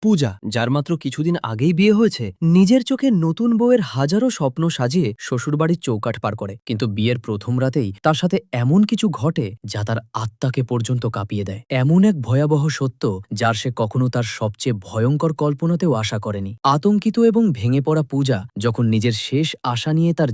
পূজা, যার মাত্র কিছুদিন আগেই বিয়ে হয়েছে, নিজের চোখে নতুন বউয়ের হাজারো স্বপ্ন সাজিয়ে শ্বশুরবাড়ির চৌকাঠ পার করে। কিন্তু বিয়ের প্রথম রাতেই তার সাথে এমন কিছু ঘটে যা তার আত্মাকে পর্যন্ত কাঁপিয়ে দেয়। এমন এক ভয়াবহ সত্য যার সে কখনো তার সবচেয়ে ভয়ঙ্কর কল্পনাতেও আশা করেনি। আতঙ্কিত এবং ভেঙে পড়া পূজা যখন নিজের শেষ আশা নিয়ে তার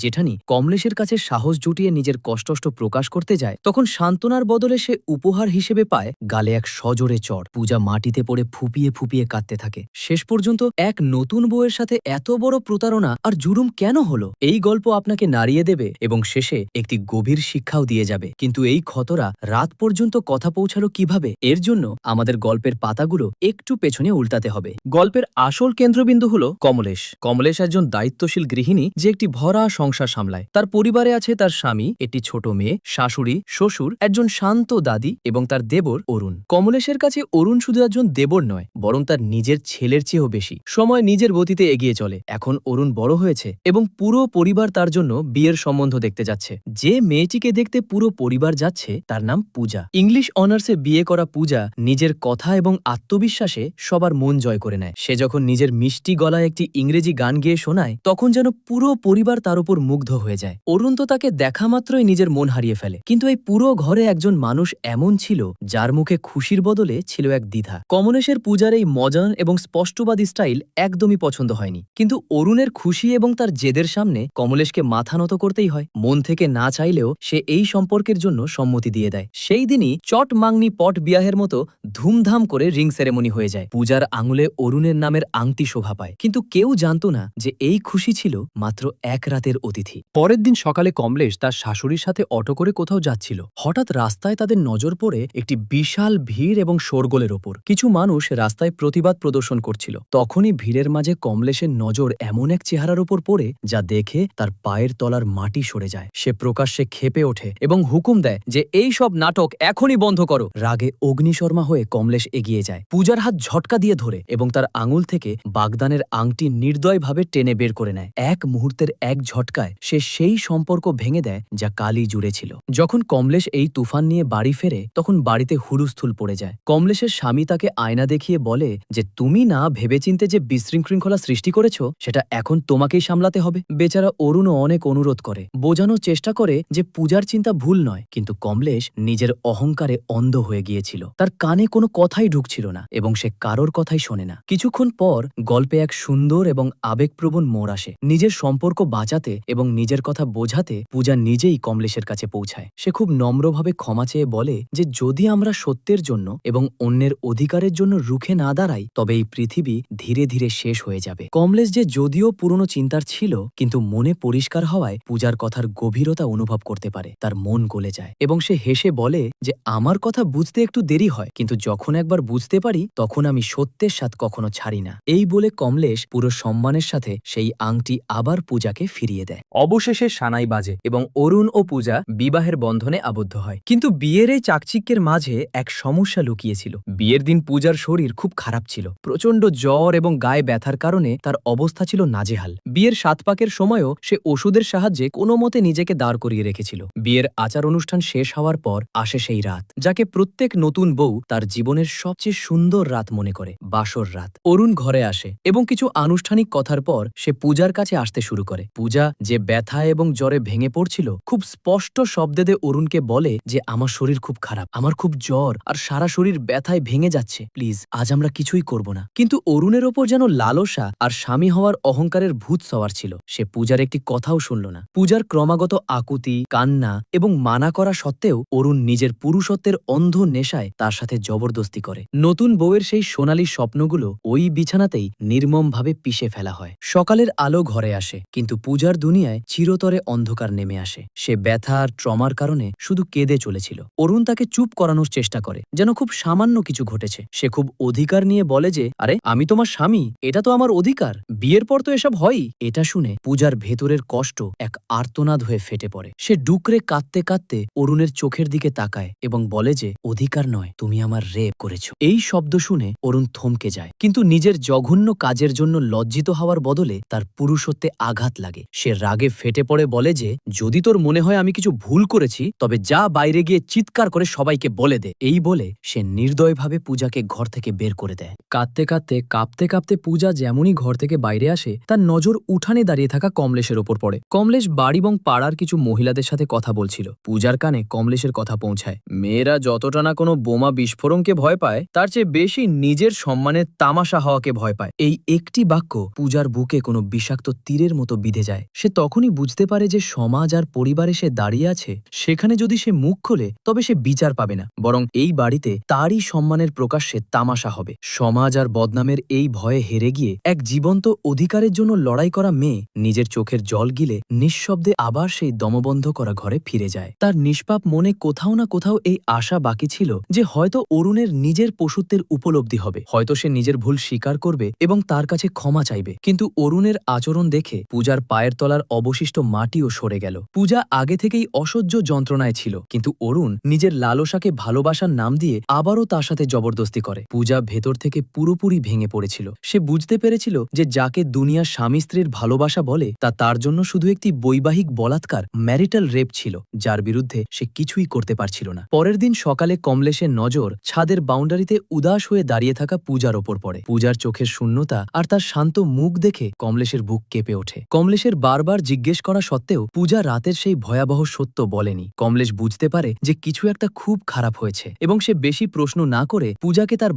জেঠানি কমলেশের কাছে সাহস জুটিয়ে নিজের কষ্ট প্রকাশ করতে যায়, তখন সান্ত্বনার বদলে সে উপহার হিসেবে পায় গালে এক সজোরে চড়। পূজা মাটিতে পড়ে ফুপিয়ে ফুপিয়ে কাঁদতে থাকে। শেষ পর্যন্ত এক নতুন বউয়ের সাথে এত বড় প্রতারণা আর জুলুম কেন হলো? এই গল্প আপনাকে নাড়িয়ে দেবে এবং শেষে একটি গভীর শিক্ষাও দিয়ে যাবে। কিন্তু এই ক্ষতরা রাত পর্যন্ত কথা পৌঁছালো কিভাবে? এর জন্য আমাদের গল্পের পাতাগুলো একটু পেছনে উল্টাতে হবে। গল্পের আসল কেন্দ্রবিন্দু হলো কমলেশ। কমলেশ একজন দায়িত্বশীল গৃহিণী যে একটি ভরা সংসার সামলায়। তার পরিবারে আছে তার স্বামী, একটি ছোট মেয়ে, শাশুড়ি, শ্বশুর, একজন শান্ত দাদি এবং তার দেবর অরুণ। কমলেশের কাছে অরুণ শুধু একজন দেবর নয়, বরং তার নিজের ছেলের চেয়েও বেশি। সময় নিজের গতিতে এগিয়ে চলে। এখন অরুণ বড় হয়েছে এবং পুরো পরিবার তার জন্য বিয়ের সম্বন্ধ দেখতে যাচ্ছে। যে মেয়েটিকে দেখতে পুরো পরিবার যাচ্ছে তার নাম পূজা। ইংলিশ অনার্সে বিয়ে করা পূজা নিজের কথা এবং আত্মবিশ্বাসে সবার মন জয় করে নেয়। সে যখন নিজের মিষ্টি গলায় একটি ইংরেজি গান গেয়ে শোনায়, তখন যেন পুরো পরিবার তার উপর মুগ্ধ হয়ে যায়। অরুণ তো তাকে দেখা মাত্রই নিজের মন হারিয়ে ফেলে। কিন্তু এই পুরো ঘরে একজন মানুষ এমন ছিল যার মুখে খুশির বদলে ছিল এক দ্বিধা। কমলেশের পূজার এই মজান এবং স্পষ্টবাদী স্টাইল একদমই পছন্দ হয়নি। কিন্তু অরুণের খুশি এবং তার জেদের সামনে কমলেশকে মাথা নত করতেই হয়। মন থেকে না চাইলেও সে এই সম্পর্কের জন্য সম্মতি দিয়ে দেয়। সেই দিনই চট মাংনি পট বিয়াহের মতো ধুমধাম করে রিং সেরেমনি হয়ে যায়। পূজার আঙুলে অরুণের নামের আংটি শোভা পায়। কিন্তু কেউ জানত না যে এই খুশি ছিল মাত্র এক রাতের অতিথি। পরের দিন সকালে কমলেশ তার শাশুড়ির সাথে অটো করে কোথাও যাচ্ছিল। হঠাৎ রাস্তায় তাদের নজর পড়ে একটি বিশাল ভিড় এবং শোরগোলের ওপর। কিছু মানুষ রাস্তায় প্রতিবাদ প্রদর্শন করছিল। তখনই ভিড়ের মাঝে কমলেশের নজর এমন এক চেহারার ওপর পড়ে যা দেখে তার পায়ের তলার মাটি সরে যায়। সে প্রকাশ্যে ক্ষেপে ওঠে এবং হুকুম দেয় যে এই সব নাটক এখনই বন্ধ করো। রাগে অগ্নিশর্মা হয়ে কমলেশ এগিয়ে যায়। পূজার হাত ঝটকা দিয়ে ধরে এবং তার আঙুল থেকে বাগদানের আংটি নির্দয়ভাবে টেনে বের করে নেয়। এক মুহূর্তের এক ঝটকায় সে সেই সম্পর্ক ভেঙে দেয় যা কালই জুড়ে ছিল। যখন কমলেশ এই তুফান নিয়ে বাড়ি ফেরে, তখন বাড়িতে হুলুস্থুল পড়ে যায়। কমলেশের স্বামী তাকে আয়না দেখিয়ে বলে যে তুমি না ভেবেচিন্তে যে বিশৃঙ্খলা সৃষ্টি করেছ সেটা এখন তোমাকেই সামলাতে হবে। বেচারা অরুণও অনেক অনুরোধ করে, বোঝানোর চেষ্টা করে যে পূজার চিন্তা ভুল নয়। কিন্তু কমলেশ নিজের অহংকারে অন্ধ হয়ে গিয়েছিল। তার কানে কোনো কথাই ঢুকছিল না এবং সে কারোর কথাই শোনে না। কিছুক্ষণ পর গল্পে এক সুন্দর এবং আবেগপ্রবণ মোড় আসে। নিজের সম্পর্ক বাঁচাতে এবং নিজের কথা বোঝাতে পূজা নিজেই কমলেশের কাছে পৌঁছায়। সে খুব নম্রভাবে ক্ষমা চেয়ে বলে যে যদি আমরা সত্যের জন্য এবং অন্যের অধিকারের জন্য রুখে না দাঁড়াই, তবে এই পৃথিবী ধীরে ধীরে শেষ হয়ে যাবে। কমলেশ যে যদিও পুরনো চিন্তার ছিল, কিন্তু মনে পরিষ্কার হওয়ায় পূজার কথার গভীরতা অনুভব করতে পারে। তার মন গলে যায় এবং সে হেসে বলে যে আমার কথা বুঝতে একটু দেরি হয়, কিন্তু যখন একবার বুঝতে পারি তখন আমি সত্যের স্বাদ কখনো ছাড়ি না। এই বলে কমলেশ পুরো সম্মানের সাথে সেই আংটি আবার পূজাকে ফিরিয়ে দেয়। অবশেষে সানাই বাজে এবং অরুণ ও পূজা বিবাহের বন্ধনে আবদ্ধ হয়। কিন্তু বিয়ের এই চাকচিক্যের মাঝে এক সমস্যা লুকিয়েছিল। বিয়ের দিন পূজার শরীর খুব খারাপ ছিল। প্রচণ্ড জ্বর এবং গায়ে ব্যথার কারণে তার অবস্থা ছিল নাজেহাল। বিয়ের ৭ পাকের সময়ও সে ওষুধের সাহায্যে কোনো মতে নিজেকে দাঁড় করিয়ে রেখেছিল। বিয়ের আচার অনুষ্ঠান শেষ হওয়ার পর আসে সেই রাত যাকে প্রত্যেক নতুন বউ তার জীবনের সবচেয়ে সুন্দর রাত মনে করে, বাসর রাত। অরুণ ঘরে আসে এবং কিছু আনুষ্ঠানিক কথার পর সে পূজার কাছে আসতে শুরু করে। পূজা যে ব্যথা এবং জ্বরে ভেঙে পড়ছিল, খুব স্পষ্ট শব্দে অরুণকে বলে যে আমার শরীর খুব খারাপ, আমার খুব জ্বর আর সারা শরীর ব্যথায় ভেঙে যাচ্ছে, প্লিজ আজ আমরা কিছুই করব না। কিন্তু অরুণের ওপর যেন লালসা আর স্বামী হওয়ার অহংকারের ভূত সওয়ার ছিল। সে পূজার একটি কথাও শুনল না। পূজার ক্রমাগত আকুতি, কান্না এবং মানা করা সত্ত্বেও অরুণ নিজের পুরুষত্বের অন্ধ নেশায় তার সাথে জবরদস্তি করে। নতুন বউয়ের সেই সোনালী স্বপ্নগুলো ওই বিছানাতেই নির্মমভাবে পিষে ফেলা হয়। সকালের আলো ঘরে আসে, কিন্তু পূজার দুনিয়ায় চিরতরে অন্ধকার নেমে আসে। সে ব্যথা আর ট্রমার কারণে শুধু কেঁদে চলেছিল। অরুণ তাকে চুপ করানোর চেষ্টা করে, যেন খুব সামান্য কিছু ঘটেছে। সে খুব অধিকার নিয়ে বলে যে আরে আমি তোমার স্বামী, এটা তো আমার অধিকার, বিয়ের পর তো এসব হয়ই। এটা শুনে পূজার ভেতরের কষ্ট এক আর্তনাদ হয়ে ফেটে পড়ে। সে ডুকরে কাঁদতে কাঁদতে অরুণের চোখের দিকে তাকায় এবং বলে যে অধিকার নয়, তুমি আমার রেপ করেছো। এই শব্দ শুনে অরুণ থমকে যায়, কিন্তু নিজের জঘন্য কাজের জন্য লজ্জিত হওয়ার বদলে তার পুরুষত্বে আঘাত লাগে। সে রাগে ফেটে পড়ে বলে যে যদি তোর মনে হয় আমি কিছু ভুল করেছি, তবে যা বাইরে গিয়ে চিৎকার করে সবাইকে বলে দে। এই বলে সে নির্দয়ভাবে পূজাকে ঘর থেকে বের করে করে দেয়। কাঁদতে কাঁদতে কাঁপতে কাঁপতে পূজা যেমনই ঘর থেকে বাইরে আসে তার নজর উঠানে দাঁড়িয়ে থাকা কমলেশের ওপর পড়ে। কমলেশ বাড়ি এবং পাড়ার কিছু মহিলাদের সাথে কথা বলছিল। পূজার কানে কমলেশের কথা পৌঁছায়, মেয়েরা যতটা না কোনো বোমা বিস্ফোরণকে ভয় পায় তার চেয়ে বেশি নিজের সম্মানের তামাশা হওয়াকে ভয় পায়। এই একটি বাক্য পূজার বুকে কোনো বিষাক্ত তীরের মতো বিঁধে যায়। সে তখনই বুঝতে পারে যে সমাজ আর পরিবারে সে দাঁড়িয়ে আছে, সেখানে যদি সে মুখ খোলে তবে সে বিচার পাবে না, বরং এই বাড়িতে তারই সম্মানের প্রকাশ্যে তামাশা হবে। সমাজ আর বদনামের এই ভয়ে হেরে গিয়ে এক জীবন্ত অধিকারের জন্য লড়াই করা মেয়ে নিজের চোখের জল গিলে নিঃশব্দে আবার সেই দমবন্ধ করা ঘরে ফিরে যায়। তার নিষ্পাপ মনে কোথাও না কোথাও এই আশা বাকি ছিল যে হয়তো অরুণের নিজের পশুত্বের উপলব্ধি হবে, হয়তো সে নিজের ভুল স্বীকার করবে এবং তার কাছে ক্ষমা চাইবে। কিন্তু অরুণের আচরণ দেখে পূজার পায়ের তলার অবশিষ্ট মাটিও সরে গেল। পূজা আগে থেকেই অসহ্য যন্ত্রণায় ছিল, কিন্তু অরুণ নিজের লালসাকে ভালোবাসার নাম দিয়ে আবারও তার সাথে জবরদস্তি করে। পূজা ভেতর থেকে পুরোপুরি ভেঙে পড়েছিল। সে বুঝতে পেরেছিল যে যাকে দুনিয়ার স্বামী স্ত্রীর ভালোবাসা বলে তা তার জন্য শুধু একটি বৈবাহিক বলাৎকার, ম্যারিটাল রেপ ছিল, যার বিরুদ্ধে সে কিছুই করতে পারছিল না। পরের দিন সকালে কমলেশের নজর ছাদের বাউন্ডারিতে উদাস হয়ে দাঁড়িয়ে থাকা পূজার ওপর পড়ে। পূজার চোখের শূন্যতা আর তার শান্ত মুখ দেখে কমলেশের বুক কেঁপে ওঠে। কমলেশের বারবার জিজ্ঞেস করা সত্ত্বেও পূজা রাতের সেই ভয়াবহ সত্য বলেনি। কমলেশ বুঝতে পারে যে কিছু একটা খুব খারাপ হয়েছে এবং সে বেশি প্রশ্ন না করে পূজাকে তার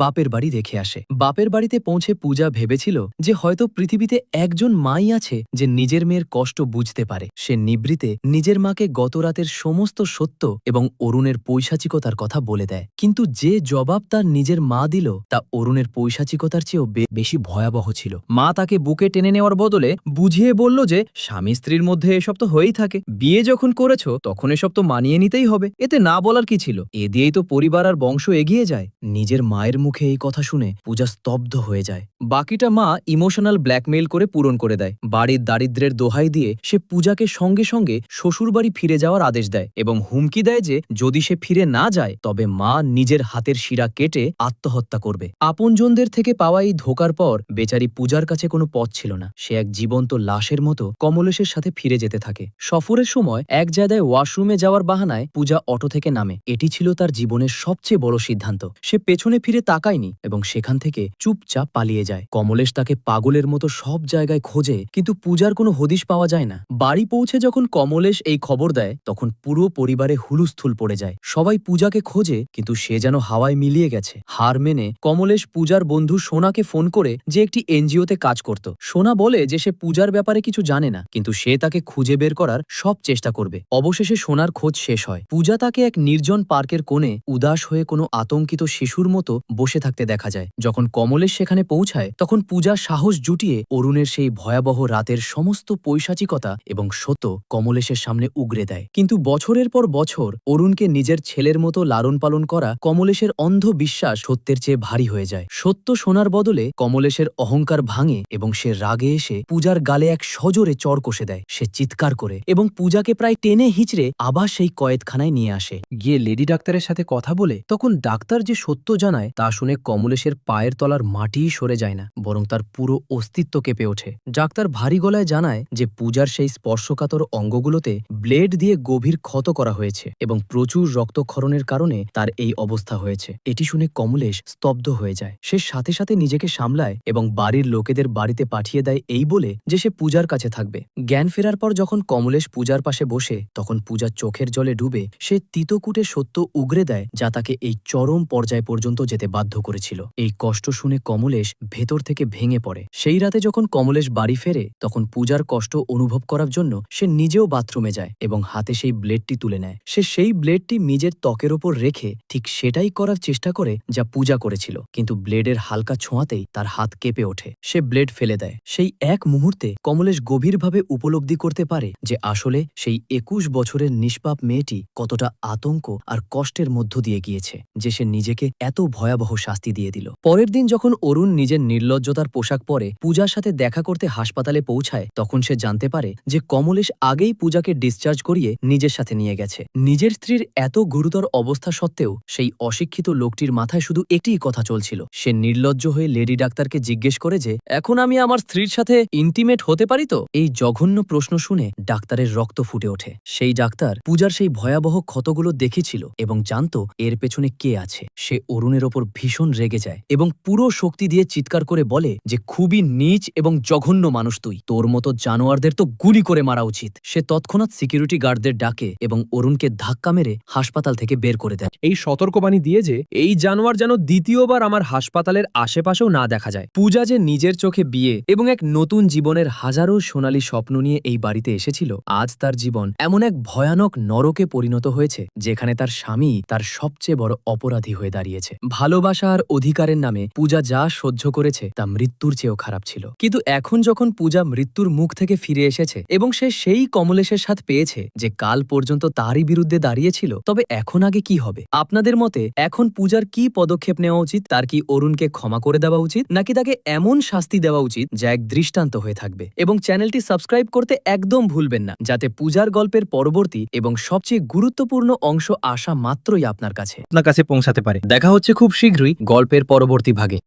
বাপের বাড়ি রেখে আসে। বাপের বাড়িতে পৌঁছে পূজা ভেবেছিল যে হয়তো পৃথিবীতে একজন মাই আছে যে নিজের মেয়ের কষ্ট বুঝতে পারে। সে নিভৃতে নিজের মাকে গত রাতের সমস্ত সত্য এবং অরুণের পৈশাচিকতার কথা বলে দেয়। কিন্তু যে জবাব তার নিজের মা দিল তা অরুণের পৈশাচিকতার চেয়েও বেশি ভয়াবহ ছিল। মা তাকে বুকে টেনে নেওয়ার বদলে বুঝিয়ে বলল যে স্বামী স্ত্রীর মধ্যে এসব তো হয়েই থাকে, বিয়ে যখন করেছ তখন এসব তো মানিয়ে নিতেই হবে, এতে না বলার কি ছিল, এ দিয়েই তো পরিবার আর বংশ এগিয়ে যায়। নিজের মায়ের মুখে এই কথা শুনে পূজা স্তব্ধ হয়ে যায়। বাকিটা মা ইমোশনাল ব্ল্যাকমেইল করে পূরণ করে দেয়। বাড়ির দারিদ্র্যের দোহাই দিয়ে সে পূজাকে সঙ্গে সঙ্গে শ্বশুরবাড়ি ফিরে যাওয়ার আদেশ দেয় এবং হুমকি দেয় যে যদি সে ফিরে না যায় তবে মা নিজের হাতের শিরা কেটে আত্মহত্যা করবে। আপনজনদের থেকে পাওয়া এই ধোকার পর বেচারি পূজার কাছে কোনো পথ ছিল না। সে এক জীবন্ত লাশের মতো কমলেশের সাথে ফিরে যেতে থাকে। সফরের সময় এক জায়গায় ওয়াশরুমে যাওয়ার বাহানায় পূজা অটো থেকে নামে। এটি ছিল তার জীবনের সবচেয়ে বড় সিদ্ধান্ত। সে পেছনে ফিরে তাকায়নি এবং সেখান থেকে চুপচাপ পালিয়ে যায়। কমলেশ তাকে পাগলের মতো সব জায়গায় খোঁজে, কিন্তু পূজার কোনো হদিশ পাওয়া যায় না। বাড়ি পৌঁছে যখন কমলেশ এই খবর দেয় তখন পুরো পরিবারে হুলুস্থুল পড়ে যায়। সবাই পূজাকে খোঁজে, কিন্তু সে যেন হাওয়ায় মিলিয়ে গেছে। হার মেনে কমলেশ পূজার বন্ধু সোনাকে ফোন করে যে একটি এনজিওতে কাজ করত। সোনা বলে যে সে পূজার ব্যাপারে কিছু জানে না, কিন্তু সে তাকে খুঁজে বের করার সব চেষ্টা করবে। অবশেষে সোনার খোঁজ শেষ হয়। পূজা তাকে এক নির্জন পার্কের কোণে উদাস হয়ে কোনো আতঙ্কিত শিশুর মতো বসে থাকতে দেখা যায়। যখন কমলেশ সেখানে পৌঁছায় তখন পূজা সাহস জুটিয়ে অরুণের সেই ভয়াবহ রাতের সমস্ত পৈশাচিকতা এবং সত্য কমলেশের সামনে উগরে দেয়। কিন্তু বছরের পর বছর অরুণকে নিজের ছেলের মতো লালন পালন করা কমলেশের অন্ধ বিশ্বাস সত্যের চেয়ে ভারী হয়ে যায়। সত্য শোনার বদলে কমলেশের অহংকার ভাঙে এবং সে রাগে এসে পূজার গালে এক সজোরে চড় কষে দেয়। সে চিৎকার করে এবং পূজাকে প্রায় টেনে হিঁচড়ে আবার সেই কয়েদখানায় নিয়ে আসে। গিয়ে লেডি ডাক্তারের সাথে কথা বলে তখন ডাক্তার যে সত্য জানায় তা শুনে কমলেশের পায়ের তলার মাটিই সরে যায় না, বরং তার পুরো অস্তিত্ব কেঁপে ওঠে। ডাক্তার ভারী গলায় জানায় যে পূজার সেই স্পর্শকাতর অঙ্গগুলোতে ব্লেড দিয়ে গভীর ক্ষত করা হয়েছে এবং প্রচুর রক্তক্ষরণের কারণে তার এই অবস্থা হয়েছে। এটি শুনে কমলেশ স্তব্ধ হয়ে যায়। সে সাথে সাথে নিজেকে সামলায় এবং বাড়ির লোকেদের বাড়িতে পাঠিয়ে দেয় এই বলে যে সে পূজার কাছে থাকবে। জ্ঞান ফেরার পর যখন কমলেশ পূজার পাশে বসে তখন পূজার চোখের জলে ডুবে সে তিতকুটে সত্য উগরে দেয় যা তাকে এই চরম পর্যায় পর্যন্ত যেতে বাধ্য করেছিল। এই কষ্ট শুনে কমলেশ ভেতর থেকে ভেঙে পড়ে। সেই রাতে যখন কমলেশ বাড়ি ফেরে তখন পূজার কষ্ট অনুভব করার জন্য সে নিজেও বাথরুমে যায় এবং হাতে সেই ব্লেডটি তুলে নেয়। সে সেই ব্লেডটি নিজের ত্বকের ওপর রেখে ঠিক সেটাই করার চেষ্টা করে যা পূজা করেছিল, কিন্তু ব্লেডের হালকা ছোঁয়াতেই তার হাত কেঁপে ওঠে। সে ব্লেড ফেলে দেয়। সেই এক মুহূর্তে কমলেশ গভীরভাবে উপলব্ধি করতে পারে যে আসলে সেই ২১ বছরের নিষ্পাপ মেয়েটি কতটা আতঙ্ক আর কষ্টের মধ্য দিয়ে গিয়েছে যে সে নিজেকে এত ভয়াবহ শাস্তি দিয়ে দিল। পরের দিন যখন অরুণ নিজের নির্লজ্জতার পোশাক পরে পূজার সাথে দেখা করতে হাসপাতালে পৌঁছায় তখন সে জানতে পারে যে কমলেশ আগেই পূজাকে ডিসচার্জ করিয়ে নিজের সাথে নিয়ে গেছে। নিজের স্ত্রীর এত গুরুতর অবস্থা সত্ত্বেও সেই অশিক্ষিত লোকটির মাথায় শুধু একটিই কথা চলছিল। সে নির্লজ্জ হয়ে লেডি ডাক্তারকে জিজ্ঞেস করে যে এখন আমি আমার স্ত্রীর সাথে ইন্টিমেট হতে পারি তো? এই জঘন্য প্রশ্ন শুনে ডাক্তারের রক্ত ফুটে ওঠে। সেই ডাক্তার পূজার সেই ভয়াবহ ক্ষতগুলো দেখেছিল এবং জানত এর পেছনে কে আছে। সে অরুণের ওপর ভীষণ রেগে যায় এবং পুরো শক্তি দিয়ে চিৎকার করে বলে যে খুবই নীচ এবং জঘন্য মানুষ তুই, তোর মতো জানোয়ারদের তো গুলি করে মারা উচিত। সে তৎক্ষণাৎ সিকিউরিটি গার্ডদের ডাকে এবং অরুণকে ধাক্কা মেরে হাসপাতাল থেকে বের করে দেয়। এই সতর্কবাণী দিয়ে যে এই জানোয়ার যেন দ্বিতীয়বার আমার হাসপাতালের আশেপাশেও না দেখা যায়। পূজা যে নিজের চোখে বিয়ে এবং এক নতুন জীবনের হাজারো সোনালী স্বপ্ন নিয়ে এই বাড়িতে এসেছিল, আজ তার জীবন এমন এক ভয়ানক নরকে পরিণত হয়েছে যেখানে তার স্বামী তার সবচেয়ে বড় অপরাধী হয়ে দাঁড়িয়েছে। ভালোবাসা আর অধিকারের নামে পূজা যা সহ্য করেছে তা মৃত্যুর চেয়েও খারাপ ছিল। কিন্তু এখন যখন পূজা মৃত্যুর মুখ থেকে ফিরে এসেছে এবং সে সেই কমলেশের সাথে পেয়েছে যে কাল পর্যন্ত তারই বিরুদ্ধে দাঁড়িয়েছিল, তবে এখন আগে কি হবে? আপনাদের মতে এখন পূজার কি পদক্ষেপ নেওয়া উচিত? তার কি অরুণকে ক্ষমা করে দেওয়া উচিত, নাকি তাকে এমন শাস্তি দেওয়া উচিত যা এক দৃষ্টান্ত হয়ে থাকবে? এবং চ্যানেলটি সাবস্ক্রাইব করতে একদম ভুলবেন না, যাতে পূজার গল্পের পরবর্তী এবং সবচেয়ে গুরুত্বপূর্ণ অংশ আসা মাত্রই আপনার কাছে পৌঁছাতে পারে। দেখা হচ্ছে খুব শীঘ্রই গল্পের পরবর্তী ভাগে।